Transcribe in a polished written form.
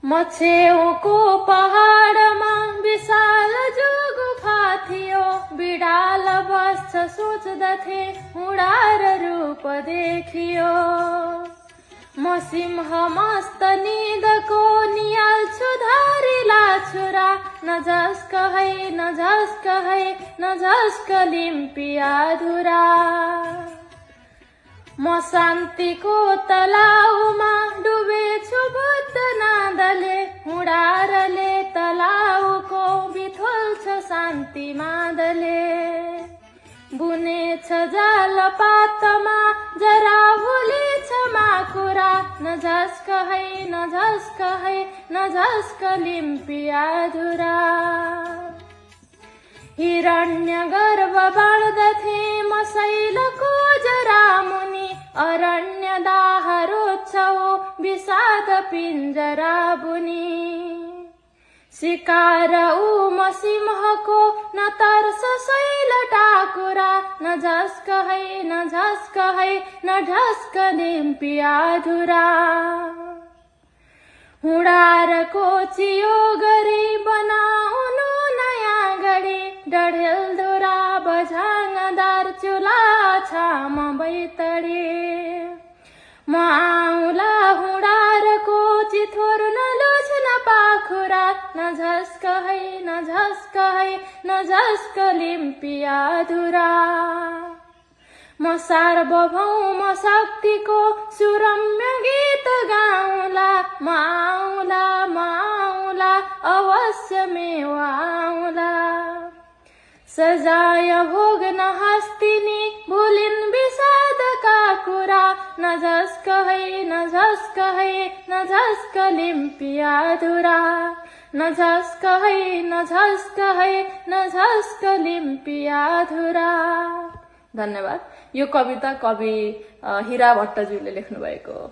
म छेउको पहाडमा विशाल जो गुफा थियो, बिडाल बस्छ सोच्दथे हुडार रूप देखियो। म सिंह मस्त निदको निहाल्छु धारिला छुरा, न झस्क है न झस्क है न झस्क लिम्पिया धुरा। म शान्तिको तलाउमा डुबेछु भूतनादले, हुडारले तलाउको बिथोल्छ शान्ति मादले। बुनेछ जाल पातमा जरा भुलेछ माकुरा, न झस्क है न झस्क है न झस्क लिम्पिया धुरा। हिरण्य गर्भ बाँड्दथे म शैलको जरा मुनि, अरण्य दाह रोज्छौ विषाद पिञ्जरा बुनी। शिकार म सिंहको न तर्स शैल टाकुरा, न झस्क है न झस्क है न झस्क लिम्पिया धुरा। हुडारको चियो गरी बनाउनु नयाँ गढी, डढेलधुरा बझाङदार चुला छाम बैतडी। म आउँला हुडारको चिथोर नलोच्न पाखुरा, न झस्क है न झस्क है न झस्क लिम्पिया धुरा। म सार्वभौम शक्तिको सुरम्य गीत गाउँला, म आउँला अवश्य मेवा आउँला। सजाय भोग्न हस्तिनी भुलिन् विषादका कुरा, न झस्क है न झस्क है न झस्क लिम्पिया धुरा। न झस्क है न झस्क है न झस्क लिम्पिया धुरा। धन्यवाद। यो कविता कवि हीरा भट्टज्यूले लेख्नु भएको हो।